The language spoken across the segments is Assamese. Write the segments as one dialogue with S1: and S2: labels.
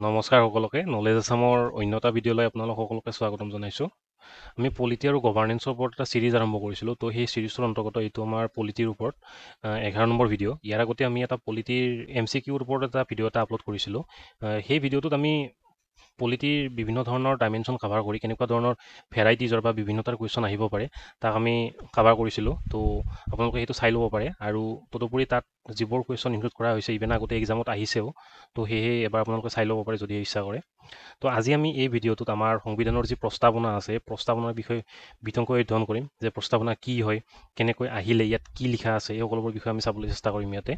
S1: নমস্কাৰ সকলোকে নলেজ আছামৰ অন্য এটা ভিডিঅ'লৈ আপোনালোক সকলোকে স্বাগতম জনাইছোঁ। আমি পলিটি আৰু গভাৰ্নেন্সৰ ওপৰত এটা চিৰিজ আৰম্ভ কৰিছিলোঁ। তো সেই চিৰিজটোৰ অন্তৰ্গত এইটো আমাৰ পলিটিৰ ওপৰত 11 নম্বৰ ভিডিঅ'। ইয়াৰ আগতে আমি এটা পলিটিৰ MCQৰ ওপৰত এটা ভিডিঅ' এটা আপলোড কৰিছিলোঁ। সেই ভিডিঅ'টোত আমি পলিটিৰ বিভিন্ন ধৰণৰ ডাইমেনশ্যন কাভাৰ কৰি কেনেকুৱা ধৰণৰ ভেৰাইটিজৰ বা বিভিন্নতাৰ কুৱেশ্যন আহিব পাৰে তাক আমি কাভাৰ কৰিছিলোঁ। তো আপোনালোকে সেইটো চাই ল'ব পাৰে আৰু তদুপৰি তাত যিবোৰ কুৱেশ্যন ইনক্লুড কৰা হৈছে ইভেন আগতে এক্সামত আহিছেও। তো সেয়েহে এবাৰ আপোনালোকে চাই ল'ব পাৰে যদি ইচ্ছা কৰে। তো আজি আমি এই ভিডিঅ'টোত আমাৰ সংবিধানৰ যি প্ৰস্তাৱনা আছে প্ৰস্তাৱনাৰ বিষয়ে বিতংকৈ অধ্যয়ন কৰিম যে প্ৰস্তাৱনা কি হয়, কেনেকৈ আহিলে, ইয়াত কি লিখা আছে, এই সকলোবোৰ বিষয়ে আমি চাবলৈ চেষ্টা কৰিম ইয়াতে।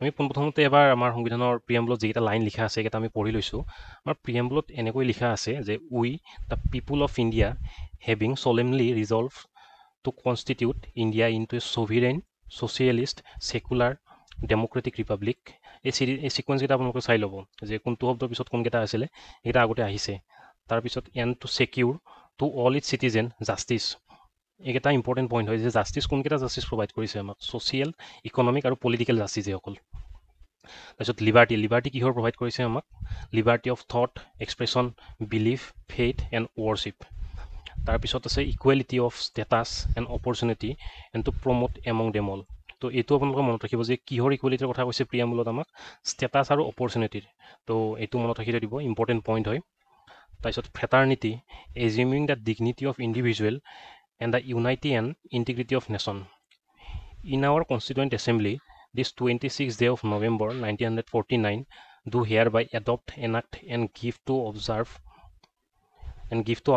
S1: আমি পোনপ্ৰথমতে এবাৰ আমাৰ সংবিধানৰ প্ৰিএম্বলত যিকেইটা লাইন লিখা আছে সেইকেইটা আমি পঢ়ি লৈছোঁ। আমাৰ প্ৰিএম্বলত এনেকৈ লিখা আছে যে we the people of India having solemnly resolved to constitute India into a sovereign, socialist, secular, democratic republic। এই ছিকুৱেঞ্চকেইটা আপোনালোকে চাই ল'ব যে কোনটো শব্দৰ পিছত কোনকেইটা আছিলে সেইকেইটা আগতে আহিছে। তাৰপিছত and to secure to all its citizen justice, এইকেইটা ইম্পৰ্টেণ্ট পইণ্ট হয় যে জাষ্টিছ কোনকেইটা জাষ্টিছ প্ৰভাইড কৰিছে আমাক, ছ'চিয়েল, ইকনমিক আৰু পলিটিকেল জাষ্টিছ অকল। তাৰপিছত লিবাৰ্টি কিহৰ প্ৰভাইড কৰিছে আমাক, liberty of thought, expression, belief, faith and worship. তাৰপিছত আছে equality of status and opportunity and to promote among them all. তো এইটো আপোনালোকে মনত ৰাখিব যে কিহৰ ইকুৱেলিটিৰ কথা কৈছে প্ৰিএম্বলত আমাক, ষ্টেটাছ আৰু অপৰচুনিটিৰ। তো এইটো মনত ৰাখি দিব, ইম্পৰ্টেণ্ট পইণ্ট হয়। তাৰপিছত fraternity, assuming the dignity of individual and the unity and integrity of nation. In our constituent assembly this 26th day of November 1949 do hereby adopt, enact and give to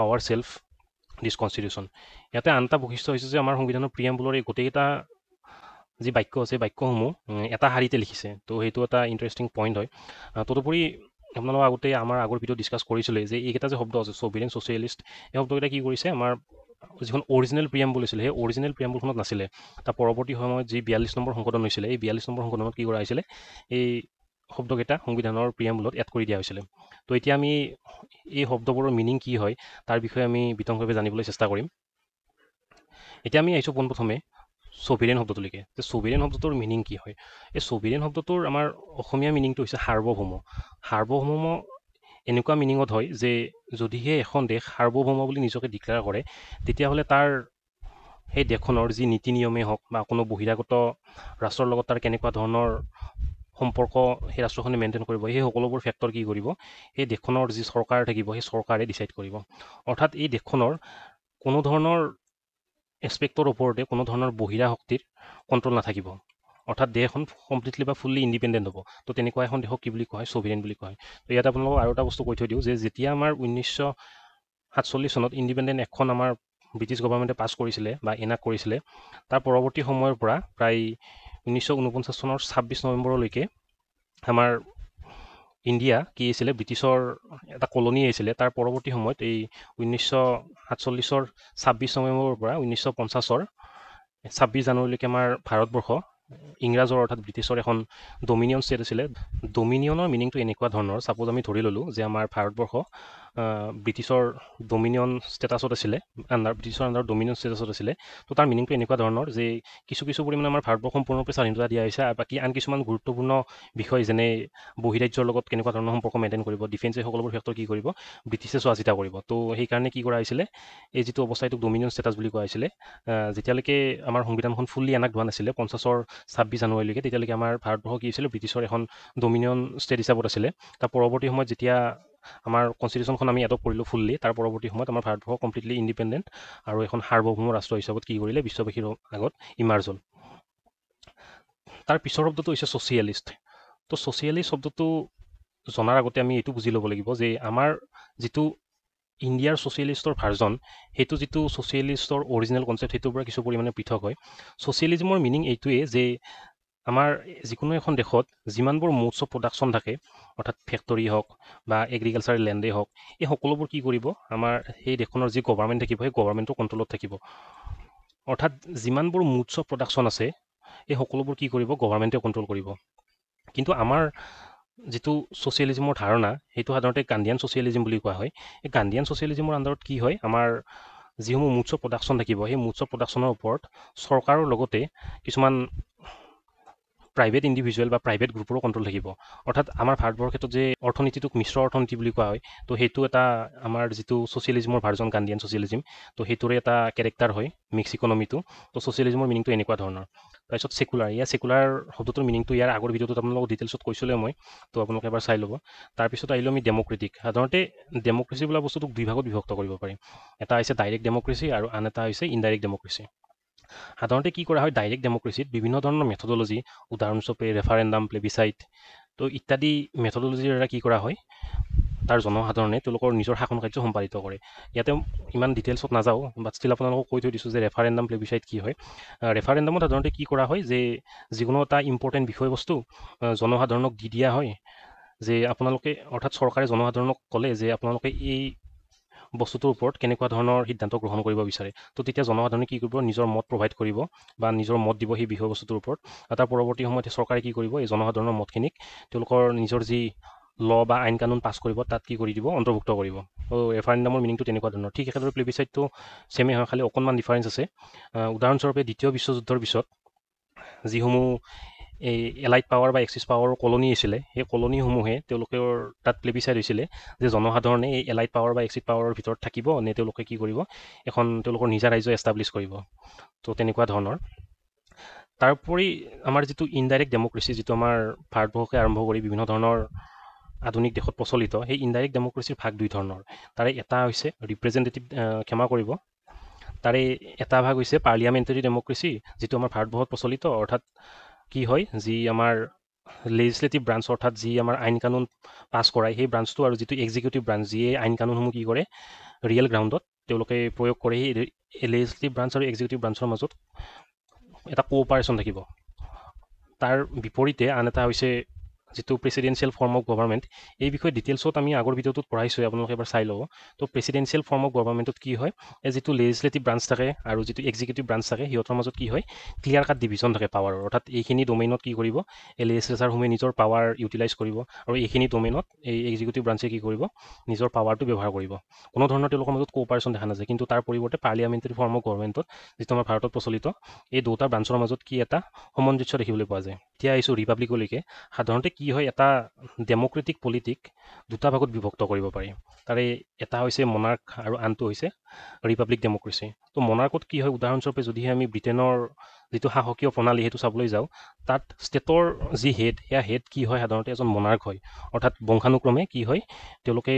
S1: ourselves this constitution। ইয়াতে আন এটা বৈশিষ্ট্য হৈছে যে আমাৰ সংবিধানৰ প্ৰিএম্বলৰ এই গোটেইকেইটা যি বাক্য আছে বাক্যসমূহ এটা শাৰীতে লিখিছে। তো সেইটো এটা ইণ্টাৰেষ্টিং পইণ্ট হয়। তদুপৰি আপোনালোক আগতে আমাৰ আগৰ ভিডিঅ' ডিছকাছ কৰিছিলে যে এইকেইটা যে শব্দ আছে ছ'ভেৰেইন, ছ'চিয়েলিষ্ট, এই শব্দকেইটা কি কৰিছে আমাৰ যিখন অৰিজিনেল প্ৰিএম্বল আছিলে সেই অৰিজিনেল প্ৰিএম্বলখনত নাছিলে। তাৰ পৰৱৰ্তী সময়ত যি 42 নম্বৰ সংশোধন হৈছিলে এই 42 নম্বৰ সংশোধনত কি কৰা হৈছিলে, এই শব্দকেইটা সংবিধানৰ প্ৰিএম্বলত এড কৰি দিয়া হৈছিলে। তো এতিয়া আমি এই শব্দবোৰৰ মিনিং কি হয় তাৰ বিষয়ে আমি বিতংভাৱে জানিবলৈ চেষ্টা কৰিম। এতিয়া আমি আহিছোঁ পোনপ্ৰথমে ছ'ভেৰেইন শব্দটোলৈকে। যে ছ'ভেৰেইন শব্দটোৰ মিনিং কি হয়, এই ছ'ভেৰেইন শব্দটোৰ আমাৰ অসমীয়া মিনিংটো হৈছে সাৰ্বভৌম। সাৰ্বভৌম এনেকুৱা মিনিঙত হয় যে যদিহে এখন দেশ সাৰ্বভৌম বুলি নিজকে ডিক্লেয়াৰ কৰে তেতিয়াহ'লে তাৰ সেই দেশখনৰ যি নীতি নিয়মেই হওক বা কোনো বহিৰাগত ৰাষ্ট্ৰৰ লগত তাৰ কেনেকুৱা ধৰণৰ সম্পৰ্ক সেই ৰাষ্ট্ৰখনে মেইনটেইন কৰিব, সেই সকলোবোৰ ফেক্টৰ কি কৰিব, সেই দেশখনৰ যি চৰকাৰ থাকিব সেই চৰকাৰে ডিচাইড কৰিব। অৰ্থাৎ এই দেশখনৰ কোনো ধৰণৰ এছপেক্টৰ ওপৰতে কোনো ধৰণৰ বহিৰা শক্তিৰ কণ্ট্ৰল নাথাকিব। অৰ্থাৎ দেশ এখন কমপ্লিটলি বা ফুল্লি ইণ্ডিপেণ্ডেণ্ট হ'ব। তো তেনেকুৱা এখন দেশক কি বুলি কোৱা হয়, ছ'ভেৰেইন বুলি কোৱা হয়। তো ইয়াত আপোনালোকক আৰু এটা বস্তু কৈ থৈ দিওঁ যে যেতিয়া আমাৰ 1947 চনত ইণ্ডিপেণ্ডেণ্ট এখন আমাৰ ব্ৰিটিছ গভৰ্ণমেণ্টে পাছ কৰিছিলে বা এনাক্ট কৰিছিলে, তাৰ পৰৱৰ্তী সময়ৰ পৰা প্ৰায় 1949 চনৰ 26 নৱেম্বৰলৈকে আমাৰ ইণ্ডিয়া কি আছিলে, ব্ৰিটিছৰ এটা কলনী আছিলে। তাৰ পৰৱৰ্তী সময়ত এই 1947 26 নৱেম্বৰৰ পৰা 1950 26 জানুৱাৰীলৈকে আমাৰ ভাৰতবৰ্ষ ইংৰাজৰ অৰ্থাৎ ব্ৰিটিছৰ এখন ডমিনিয়ন ষ্টেট আছিলে। ডমিনিয়নৰ মিনিংটো এনেকুৱা ধৰণৰ, ছাপ'জ আমি ধৰি ল'লোঁ যে আমাৰ ভাৰতবৰ্ষ ব্ৰিটিছৰ ডমিনিয়ন ষ্টেটাছত আছিলে, ব্ৰিটিছৰ আণ্ডাৰ ডমিনিয়ন ষ্টেটাছত আছিলে। তো তাৰ মিনিংটো এনেকুৱা ধৰণৰ যে কিছু পৰিমাণে আমাৰ ভাৰতবৰ্ষ সম্পূৰ্ণৰূপে স্বাধীনতা দিয়া হৈছে, আৰু বাকী আন কিছুমান গুৰুত্বপূৰ্ণ বিষয় যেনে বহিৰাজ্যৰ লগত কেনেকুৱা ধৰণৰ সম্পৰ্ক মেইনটেইন কৰিব, ডিফেন্স, এই সকলোবোৰ ফেক্টৰ কি কৰিব, ব্ৰিটিছে চোৱা চিতা কৰিব। তো সেইকাৰণে কি কৰা হৈছিলে, এই যিটো অৱস্থা এইটোক ডমিনিয়ন ষ্টেটাছ বুলি কোৱা হৈছিলে। যেতিয়ালৈকে আমাৰ সংবিধানখন ফুল্লি এনাক্ট হোৱা নাছিলে 50-ৰ 26 জানুৱাৰীলৈকে, তেতিয়ালৈকে আমাৰ ভাৰতবৰ্ষ কি হৈছিলে, ব্ৰিটিছৰ এখন ডমিনিয়ন ষ্টেট হিচাপত আছিলে। তাৰ পৰৱৰ্তী সময়ত যেতিয়া আমাৰ কনষ্টিটিউশ্যনখন আমি এডপ্ট কৰিলোঁ ফুল্লি, তাৰ পৰৱৰ্তী সময়ত আমাৰ ভাৰতবৰ্ষ কমপ্লিটলি ইণ্ডিপেণ্ডেণ্ট আৰু এখন সাৰ্বভৌম ৰাষ্ট্ৰ হিচাপত কি কৰিলে, বিশ্ববাসীৰ আগত ইমাৰ্জ হ'ল। তাৰ পিছৰ শব্দটো হৈছে ছ'চিয়েলিষ্ট। তো ছ'চিয়েলিষ্ট শব্দটো জনাৰ আগতে আমি এইটো বুজি ল'ব লাগিব যে আমাৰ যিটো ইণ্ডিয়াৰ ছ'চিয়েলিষ্টৰ ভাৰ্জন, সেইটো যিটো ছ'চিয়েলিষ্টৰ অৰিজিনেল কনচেপ্ট সেইটোৰ পৰা কিছু পৰিমাণে পৃথক হয়। ছ'চিয়েলিজমৰ মিনিং এইটোৱেই যে আমাৰ যিকোনো এখন দেশত যিমানবোৰ মোডছ অফ প্ৰডাকশ্যন থাকে, অৰ্থাৎ ফেক্টৰী হওক বা এগ্ৰিকালচাৰেল লেণ্ডেই হওক, এই সকলোবোৰ কি কৰিব, আমাৰ সেই দেশখনৰ যি গভৰ্ণমেণ্ট থাকিব সেই গভৰ্ণমেণ্টৰ কণ্ট্ৰলত থাকিব। অৰ্থাৎ যিমানবোৰ মোডছ অফ প্ৰডাকশ্যন আছে এই সকলোবোৰ কি কৰিব, গভৰ্ণমেণ্টে কণ্ট্ৰল কৰিব। কিন্তু আমাৰ যিটো ছ'চিয়েলিজমৰ ধাৰণা সেইটো সাধাৰণতে গান্ধীয়ান ছ'চিয়েলিজম বুলি কোৱা হয়। এই গান্ধীয়ান ছ'চিয়েলিজমৰ আণ্ডাৰত কি হয়, আমাৰ যিসমূহ মোডছ অফ প্ৰডাকশ্যন থাকিব সেই মোডছ অফ প্ৰডাকশ্যনৰ ওপৰত চৰকাৰৰ লগতে কিছুমান প্ৰাইভেট ইণ্ডিভিজুৱেল বা প্ৰাইভেট গ্ৰুপৰো কণ্ট্ৰল থাকিব অৰ্থাৎ আমাৰ ভাৰতবৰ্ষৰ ক্ষেত্ৰত যে অৰ্থনীতিটোক মিশ্ৰ অৰ্থনীতি বুলি কোৱা হয় তো সেইটো এটা আমাৰ যিটো ছ'চিয়েলিজমৰ ভাৰ্জন গান্ধীয়ান ছ'চিয়েলিজম তো সেইটোৰে এটা কেৰেক্টাৰ হয় মিক্স ইকনমিটো তো ছ'চিয়েলিজমৰ মিনিংটো এনেকুৱা ধৰণৰ তাৰপিছত ছেকুলাৰ ছেকুলাৰ শব্দটোৰ মিনিংটো ইয়াৰ আগৰ ভিডিঅ'টোত আপোনালোকক ডিটেইলছত কৈছিলোঁ মই তো আপোনালোকে এবাৰ চাই ল'ব তাৰপিছত আহিলোঁ আমি ডেম'ক্ৰেটিক সাধাৰণতে ডেম'ক্ৰেচি বোলা বস্তুটোক দুই ভাগত বিভক্ত কৰিব পাৰি এটা হৈছে ডাইৰেক্ট ডেম'ক্ৰেচি আৰু আন এটা হৈছে ইনডাইৰেক্ট ডেম'ক্ৰেচি সাধাৰণতে কি কৰা হয় ডাইৰেক্ট ডেম'ক্ৰেচিত বিভিন্ন ধৰণৰ মেথডলজি উদাহৰণস্বৰূপে ৰেফাৰেণ্ডাম প্লেবিচাইট তো ইত্যাদি মেথডলজিৰ দ্বাৰা কি কৰা হয় তাৰ জনসাধাৰণে তেওঁলোকৰ নিজৰ শাসন কাৰ্য সম্পাদিত কৰে ইয়াতে ইমান ডিটেইলছত নাযাওঁ বাট ষ্টিল আপোনালোকক কৈ থৈ দিছোঁ যে ৰেফাৰেণ্ডাম প্লেবিচাইট কি হয় ৰেফাৰেণ্ডামত সাধাৰণতে কি কৰা হয় যে যিকোনো এটা ইম্পৰ্টেণ্ট বিষয়বস্তু জনসাধাৰণক দি দিয়া হয় যে আপোনালোকে অৰ্থাৎ চৰকাৰে জনসাধাৰণক ক'লে যে আপোনালোকে এই বস্তুটোৰ ওপৰত কেনেকুৱা ধৰণৰ সিদ্ধান্ত গ্ৰহণ কৰিব বিচাৰে তো তেতিয়া জনসাধাৰণে কি কৰিব নিজৰ মত প্ৰভাইড কৰিব বা নিজৰ মত দিব সেই বিষয়বস্তুটোৰ ওপৰত আৰু তাৰ পৰৱৰ্তী সময়ত চৰকাৰে কি কৰিব এই জনসাধাৰণৰ মতখিনিক তেওঁলোকৰ নিজৰ যি ল বা আইন কানুন পাছ কৰিব তাত কি কৰি দিব অন্তৰ্ভুক্ত কৰিব ৰেফাৰেণ্ডামৰ মিনিংটো তেনেকুৱা ধৰণৰ ঠিক একেদৰে প্লেবিচাইটটো ছেমে হয় খালি অকণমান ডিফাৰেঞ্চ আছে উদাহৰণস্বৰূপে দ্বিতীয় বিশ্বযুদ্ধৰ পিছত যিসমূহ এই এলাইট পাৱাৰ বা এক্সিছ পাৱাৰৰ কলনী আছিলে সেই কলনীসমূহে তেওঁলোকৰ তাত প্লেবিচাইট হৈছিলে যে জনসাধাৰণে এই এলাইট পাৱাৰ বা এক্সিছ পাৱাৰৰ ভিতৰত থাকিব নে তেওঁলোকে কি কৰিব এখন তেওঁলোকৰ নিজা ৰাজ্য এষ্টাব্লিছ কৰিব তো তেনেকুৱা ধৰণৰ তাৰোপৰি আমাৰ যিটো ইনডাইৰেক্ট ডেম'ক্ৰেচি যিটো আমাৰ ভাৰতবৰ্ষকে আৰম্ভ কৰি বিভিন্ন ধৰণৰ আধুনিক দেশত প্ৰচলিত সেই ইনডাইৰেক্ট ডেম'ক্ৰেচিৰ ভাগ দুই ধৰণৰ তাৰে এটা হৈছে ৰিপ্ৰেজেণ্টেটিভ ক্ষমা কৰিব তাৰে এটা ভাগ হৈছে পাৰ্লিয়ামেণ্টাৰী ডেম'ক্ৰেচি যিটো আমাৰ ভাৰতবৰ্ষত প্ৰচলিত অৰ্থাৎ কি হয় যি আমাৰ লেজিছলেটিভ ব্ৰাঞ্চ অৰ্থাৎ যি আমাৰ আইন কানুন পাছ কৰায় সেই ব্ৰাঞ্চটো আৰু যিটো এক্সিকিউটিভ ব্ৰাঞ্চ যিয়ে আইন কানুনসমূহ কি কৰে ৰিয়েল গ্ৰাউণ্ডত তেওঁলোকে প্ৰয়োগ কৰে সেই লেজিছলেটিভ ব্ৰাঞ্চ আৰু এক্সিকিউটিভ ব্ৰাঞ্চৰ মাজত এটা কোঅপাৰেশ্যন থাকিব তাৰ বিপৰীতে আন এটা হৈছে যিটো প্ৰেচিডেঞ্চিয়েল ফৰ্ম অফ গভৰ্ণমেণ্ট এই বিষয়ে ডিটেইলছত আমি আগৰ ভিডিঅ'টোত পঢ়াইছোঁ আপোনালোকে এবাৰ চাই ল'ব তো প্ৰেচিডেঞ্চিয়েল ফৰ্ম অফ গভৰ্ণমেণ্টত কি হয় এই যিটো লেজিছলেটিভ ব্ৰাঞ্চ থাকে আৰু যিটো এক্সিকিউটিভ ব্ৰাঞ্চ থাকে সিহঁতৰ মাজত কি হয় ক্লিয়াৰ কাট ডিভিজন থাকে পাৱাৰৰ অৰ্থাৎ এইখিনি ডমেইনত কি কৰিব এই লেজিছলেচাৰসমূহে নিজৰ পাৱাৰ ইউটিলাইজ কৰিব আৰু এইখিনি ডমেইনত এই এক্সিকিউটিভ ব্ৰাঞ্চে কি কৰিব নিজৰ পাৱাৰটো ব্যৱহাৰ কৰিব কোনো ধৰণৰ তেওঁলোকৰ মাজত কোঅপাৰেশ্যন দেখা নাযায় কিন্তু তাৰ পৰিৱৰ্তে পাৰ্লিয়ামেণ্টাৰী ফৰ্ম অফ গভৰ্ণমেণ্টত যিটো আমাৰ ভাৰতত প্ৰচলিত এই দুটা ব্ৰাঞ্চৰ মাজত কি এটা সামঞ্জস্য দেখিবলৈ পোৱা যায় এতিয়া আহিছোঁ ৰিপাব্লিকলৈকে সাধাৰণতে কি হয় এটা ডেম'ক্ৰেটিক পলিটিক দুটা ভাগত বিভক্ত কৰিব পাৰি তাৰে এটা হৈছে মনাৰ্ক আৰু আনটো হৈছে ৰিপাব্লিক ডেম'ক্ৰেচি তো মনাৰ্কত কি হয় উদাহৰণস্বৰূপে যদিহে আমি ব্ৰিটেইনৰ যিটো শাসকীয় প্ৰণালী সেইটো চাবলৈ যাওঁ তাত ষ্টেটৰ যি হেড সেয়া হেড কি হয় সাধাৰণতে এজন মনাৰ্ক হয় অৰ্থাৎ বংশানুক্ৰমে কি হয় তেওঁলোকে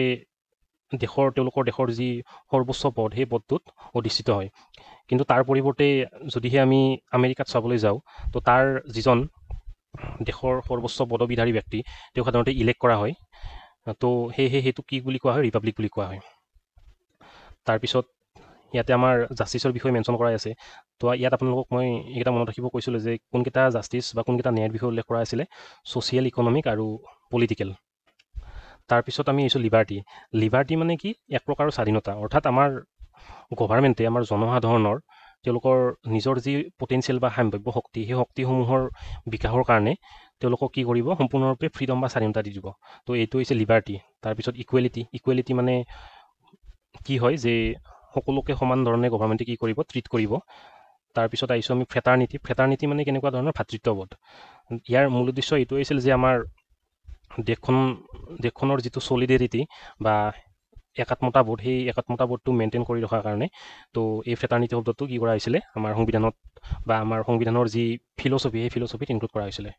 S1: তেওঁলোকৰ দেশৰ যি সৰ্বোচ্চ পদ সেই পদটোত অধিষ্ঠিত হয় কিন্তু তাৰ পৰিৱৰ্তে যদিহে আমি আমেৰিকাত চাবলৈ যাওঁ তো তাৰ যিজন দেশৰ সৰ্বোচ্চ পদবীধাৰী ব্যক্তি তেওঁক সাধাৰণতে ইলেক্ট কৰা হয় তো সেয়েহে সেইটো কি বুলি কোৱা হয় ৰিপাব্লিক বুলি কোৱা হয় তাৰপিছত ইয়াতে আমাৰ জাষ্টিছৰ বিষয়ে মেনশ্যন কৰাই আছে তো ইয়াত আপোনালোকক মই এইকেইটা মনত ৰাখিব কৈছিলোঁ যে কোনকেইটা জাষ্টিছ বা কোনকেইটা ন্যায়ৰ বিষয়ে উল্লেখ কৰা আছিলে ছ'চিয়েল ইকনমিক আৰু পলিটিকেল তাৰপিছত আমি আহিছোঁ লিবাৰ্টি মানে কি এক প্ৰকাৰৰ স্বাধীনতা অৰ্থাৎ আমাৰ গভাৰ্ণমেণ্টে আমাৰ জনসাধাৰণৰ তেওঁলোকৰ নিজৰ যি পটেঞ্চিয়েল বা সাম্ভাৱ্য শক্তি সেই শক্তিসমূহৰ বিকাশৰ কাৰণে তেওঁলোকক কি কৰিব সম্পূৰ্ণৰূপে ফ্ৰীডম বা স্বাধীনতা দি দিব তো এইটো হৈছে লিবাৰ্টি তাৰপিছত ইকুৱেলিটি মানে কি হয় যে সকলোকে সমান ধৰণে গভাৰ্ণমেণ্টে কি কৰিব ট্ৰিট কৰিব তাৰপিছত আহিছোঁ আমি ফ্ৰেটাৰ্নিটি মানে কেনেকুৱা ধৰণৰ ভাতৃত্ববোধ ইয়াৰ মূল উদ্দেশ্য এইটো হৈছিল যে আমাৰ দেশখনৰ যিটো ছলিডেৰিটি বা একাত্মতাবোধ সেই একাত্মতাবোধটো মেইনটেইন কৰি ৰখাৰ কাৰণে তো এই ফ্ৰেটাৰ্নিটি শব্দটো কি কৰা হৈছিলে আমাৰ সংবিধানত বা আমাৰ সংবিধানৰ যি ফিলচফি সেই ফিলচফিত ইনক্লুড কৰা হৈছিলে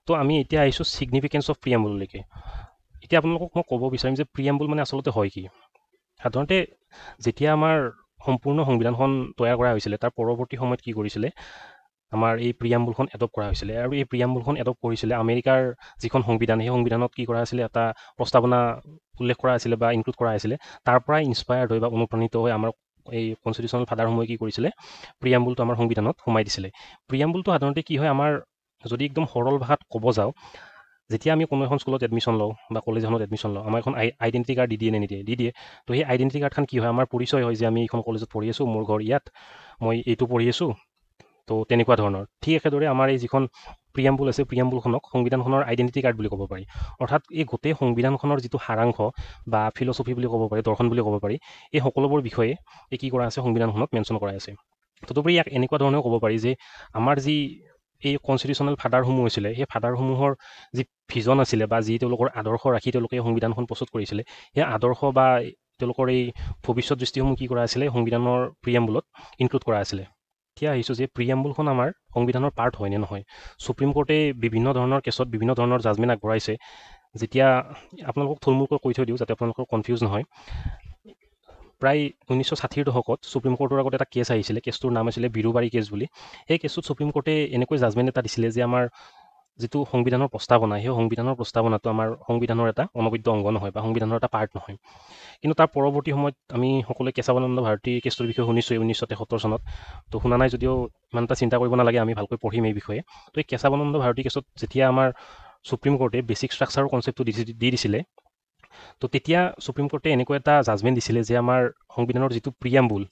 S1: তো আমি এতিয়া আহিছোঁ ছিগনিফিকেঞ্চ অফ প্ৰিএম্বুললৈকে এতিয়া আপোনালোকক মই ক'ব বিচাৰিম যে প্ৰিএম্বুল মানে আচলতে হয় কি সাধাৰণতে যেতিয়া আমাৰ সম্পূৰ্ণ সংবিধানখন তৈয়াৰ কৰা হৈছিলে তাৰ পৰৱৰ্তী সময়ত কি কৰিছিলে আমাৰ এই প্ৰিএম্বুলখন এডপ্ট কৰা হৈছিলে আৰু এই প্ৰিএম্বুলখন এডপ্ট কৰিছিলে আমেৰিকাৰ যিখন সংবিধান সেই সংবিধানত কি কৰা আছিলে এটা প্ৰস্তাৱনা উল্লেখ কৰা আছিলে বা ইনক্লুড কৰা আছিলে তাৰ পৰাই ইনস্পায়াৰ্ড হৈ বা অনুপ্ৰাণিত হৈ আমাৰ এই কনষ্টিটিউশ্যনেল ফাডাৰসমূহে কি কৰিছিলে প্ৰিএম্বুলটো আমাৰ সংবিধানত সোমাই দিছিলে প্ৰিএম্বুলটো সাধাৰণতে কি হয় আমাৰ যদি একদম সৰল ভাষাত ক'ব যাওঁ যেতিয়া আমি কোনো এখন স্কুলত এডমিশ্যন লওঁ বা কলেজ এখনত এডমিশ্যন লওঁ আমাৰ এখন আইডেণ্টিটি কাৰ্ড দি দিয়ে তো সেই আইডেণ্টিটি কাৰ্ডখন কি হয় আমাৰ পৰিচয় হয় যে আমি এইখন কলেজত পঢ়ি আছোঁ মোৰ ঘৰ ইয়াত মই এইটো পঢ়ি আছোঁ তো তেনেকুৱা ধৰণৰ ঠিক একেদৰে আমাৰ এই যিখন প্ৰিএম্বুল আছে প্ৰিএম্বুলখনক সংবিধানখনৰ আইডেণ্টিটি কাৰ্ড বুলি ক'ব পাৰি অৰ্থাৎ এই গোটেই সংবিধানখনৰ যিটো সাৰাংশ বা ফিলচফি বুলি ক'ব পাৰি দৰ্শন বুলি ক'ব পাৰি এই সকলোবোৰ বিষয়ে এই কি কৰা আছে সংবিধানখনত মেনশ্যন কৰা আছে তদুপৰি ইয়াক এনেকুৱা ধৰণেও ক'ব পাৰি যে আমাৰ যি এই কনষ্টিটিউশ্যনেল ফাডাৰসমূহ হৈছিলে সেই ফাডাৰসমূহৰ যি ভিজন আছিলে বা যি তেওঁলোকৰ আদৰ্শ ৰাখি তেওঁলোকে সংবিধানখন প্ৰস্তুত কৰিছিলে সেই আদৰ্শ বা তেওঁলোকৰ এই ভৱিষ্যত দৃষ্টিসমূহ কি কৰা আছিলে সংবিধানৰ প্ৰিএম্বুলত ইনক্লুড কৰা আছিলে। এতিয়া আহিছোঁ যে প্ৰিএম্বুলখন আমাৰ সংবিধানৰ পাৰ্ট হয় নে নহয়। সুপ্ৰিম কোৰ্টে বিভিন্ন ধৰণৰ কেছত বিভিন্ন ধৰণৰ জাজমেণ্ট আগবঢ়াইছে। যেতিয়া আপোনালোকক থুলমূলকৈ কৈ থৈ দিওঁ যাতে আপোনালোকৰ কনফিউজ নহয়, প্ৰায় 1960ৰ দশকত সুপ্ৰিম কোৰ্টৰ আগত এটা কেছ আহিছিলে। কেছটোৰ নাম আছিলে বিৰুবাৰী কেছ বুলি। সেই কেছটোত সুপ্ৰিম কোৰ্টে এনেকৈ জাজমেণ্ট এটা দিছিলে যে আমাৰ যিটো সংবিধানৰ প্ৰস্তাৱনা সেই সংবিধানৰ প্ৰস্তাৱনাটো আমাৰ সংবিধানৰ এটা অনবদ্য অংগ নহয় বা সংবিধানৰ এটা পাৰ্ট নহয়। কিন্তু তাৰ পৰৱৰ্তী সময়ত আমি সকলোৱে কেশৱানন্দ ভাৰতীৰ কেছটোৰ বিষয়ে শুনিছোঁ 1973 চনত। তো শুনা নাই যদিও ইমান এটা চিন্তা কৰিব নালাগে, আমি ভালকৈ পঢ়িম এই বিষয়ে। তো এই কেশৱানন্দ ভাৰতী কেছত যেতিয়া আমাৰ সুপ্ৰিম কোৰ্টে বেছিক ষ্ট্ৰাকচাৰৰ কনচেপ্টটো দি দিছিলে, তো তেতিয়া সুপ্ৰিম কোৰ্টে এনেকুৱা এটা জাজমেণ্ট দিছিলে যে আমাৰ সংবিধানৰ যিটো প্ৰিএম্বুল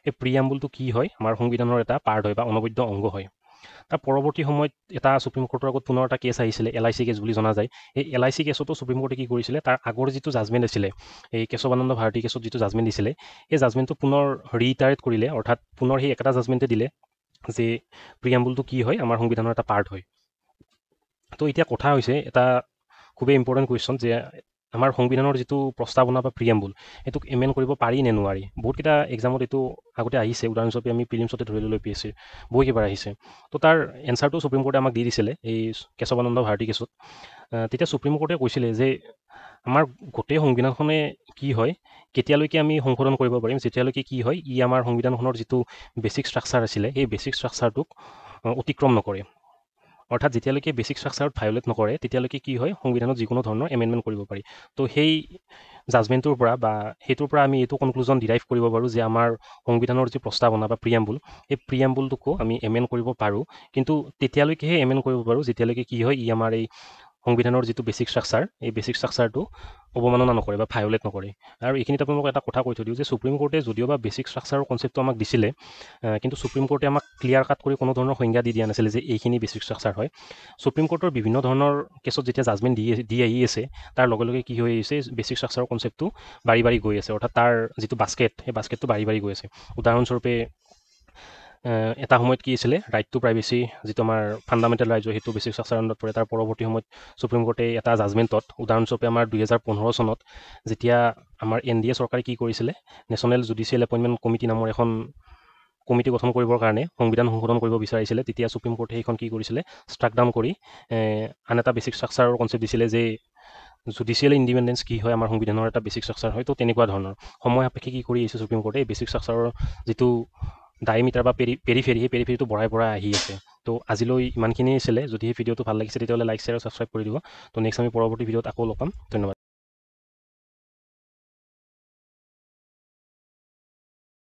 S1: এই প্ৰিএম্বুলটো কি হয় আমাৰ সংবিধানৰ এটা পাৰ্ট হয় বা অনবদ্য অংগ হয়। তাৰ পৰৱৰ্তী সময়ত এটা সুপ্ৰিম কোৰ্টৰ আগত পুনৰ এটা কেছ আহিছিলে LIC কেছ বুলি জনা যায়। এই LIC কেছতো সুপ্ৰিম কোৰ্টে কি কৰিছিলে তাৰ আগৰ যিটো জাজমেণ্ট আছিলে এই কেশৱানন্দ ভাৰতী কেছত যিটো জাজমেণ্ট দিছিলে সেই জাজমেণ্টটো পুনৰ ৰিইটাৰেট কৰিলে, অৰ্থাৎ পুনৰ সেই একেটা জাজমেণ্টে দিলে যে প্ৰিএম্বুলটো কি হয় আমাৰ সংবিধানৰ এটা পাৰ্ট হয়। তো এতিয়া কথা হৈছে এটা খুবেই ইম্পৰ্টেণ্ট কুৱেশ্যন যে আমাৰ সংবিধানৰ যিটো প্ৰস্তাৱনা বা প্ৰিএম্বুল এইটোক এমেণ্ড কৰিব পাৰি নে নোৱাৰি। বহুতকেইটা এক্সামত এইটো আগতে আহিছে, উদাহৰণস্বৰূপে আমি প্ৰিলিমছতে ধৰি ল'লোঁ APSC বহুকেইবাৰ আহিছে। তো তাৰ এনচাৰটো সুপ্ৰিম কোৰ্টে আমাক দি দিছিলে এই কেশৱানন্দ ভাৰতী কেছত। তেতিয়া সুপ্ৰিম কোৰ্টে কৈছিলে যে আমাৰ গোটেই সংবিধানখনে কি হয় কেতিয়ালৈকে আমি সংশোধন কৰিব পাৰিম যেতিয়ালৈকে কি হয় ই আমাৰ সংবিধানখনৰ যিটো বেছিক ষ্ট্ৰাকচাৰ আছিলে সেই বেছিক ষ্ট্ৰাকচাৰটোক অতিক্ৰম নকৰে। অৰ্থাৎ যেতিয়ালৈকে বেছিক ষ্ট্ৰাকচাৰত ভায়োলেট নকৰে তেতিয়ালৈকে কি হয় সংবিধানত যিকোনো ধৰণৰ এমেণ্ডমেণ্ট কৰিব পাৰি। তো সেই জাজমেণ্টটোৰ পৰা বা সেইটোৰ পৰা আমি এইটো কনক্লুজন ডিৰাইভ কৰিব পাৰোঁ যে আমাৰ সংবিধানৰ যি প্ৰস্তাৱনা বা প্ৰিএম্বুল এই প্ৰিএম্বুলটোকো আমি এমেণ্ড কৰিব পাৰোঁ, কিন্তু তেতিয়ালৈকেহে এমেণ্ড কৰিব পাৰোঁ যেতিয়ালৈকে কি হয় ই আমাৰ এই সংবিধানৰ যিটো বেছিক ষ্ট্ৰাকচাৰ এই বেছিক ষ্ট্ৰাকচাৰটো অৱমাননা নকৰে বা ভায়োলেট নকৰে। আৰু এইখিনিত আপোনালোকক এটা কথা কৈ থৈ দিওঁ যে সুপ্ৰিম কোৰ্টে যদিও বা বেছিক ষ্ট্ৰাকচাৰৰ কনচেপ্টটো আমাক দিছিলে, কিন্তু সুপ্ৰিম কোৰ্টে আমাক ক্লিয়াৰ কাট কৰি কোনো ধৰণৰ সংজ্ঞা দি দিয়া নাছিলে যে এইখিনি বেছিক ষ্ট্ৰাকচাৰ হয়। সুপ্ৰিম কোৰ্টৰ বিভিন্ন ধৰণৰ কেছত যেতিয়া জাজমেণ্ট দি আহি আছে তাৰ লগে লগে কি হৈ আহিছে বেছিক ষ্ট্ৰাকচাৰৰ কনচেপ্টটো বাঢ়ি বাঢ়ি গৈ আছে, অৰ্থাৎ তাৰ যিটো বাস্কেট সেই বাস্কেটটো বাঢ়ি বাঢ়ি গৈ আছে। উদাহৰণস্বৰূপে এটা সময়ত কি আছিলে ৰাইট টু প্ৰাইভেচি যিটো আমাৰ ফাণ্ডামেণ্টেল ৰাইট সেইটো বেছিক ষ্ট্ৰাকচাৰ আণ্ডাৰত পৰে। তাৰ পৰৱৰ্তী সময়ত সুপ্ৰিম কোৰ্টে এটা জাজমেণ্টত উদাহৰণস্বৰূপে আমাৰ 2015 চনত যেতিয়া আমাৰ NDA চৰকাৰে কি কৰিছিলে নেশ্যনেল জুডিচিয়েল এপইণ্টমেণ্ট কমিটি নামৰ এখন কমিটি গঠন কৰিবৰ কাৰণে সংবিধান সংশোধন কৰিব বিচাৰিছিলে, তেতিয়া সুপ্ৰিম কোৰ্টে সেইখন কি কৰিছিলে ষ্ট্ৰাক ডাউন কৰি আন এটা বেছিক ষ্ট্ৰাকচাৰৰ কনচেপ্ট দিছিলে যে জুডিচিয়েল ইণ্ডিপেণ্ডেঞ্চ কি হয় আমাৰ সংবিধানৰ এটা বেছিক ষ্ট্ৰাকচাৰ হয়। তো তেনেকুৱা ধৰণৰ সময় সাপেক্ষে কি কৰি আহিছে সুপ্ৰিম কোৰ্টে বেছিক ষ্ট্ৰাকচাৰৰ যিটো ডায়মিটাৰ বা পেৰিফেৰি সেই পেৰিফেৰিটো বঢ়াই আহি আছে। তো আজিলৈ ইমানখিনিয়ে আছিলে। যদি সেই ভিডিঅ'টো ভাল লাগিছে তেতিয়াহ'লে লাইক শ্বেয়াৰ আৰু ছাবস্ক্ৰাইব কৰি দিব। তো নেক্সট আমি পৰৱৰ্তী ভিডিঅ'ত আকৌ লগ পাম। ধন্যবাদ।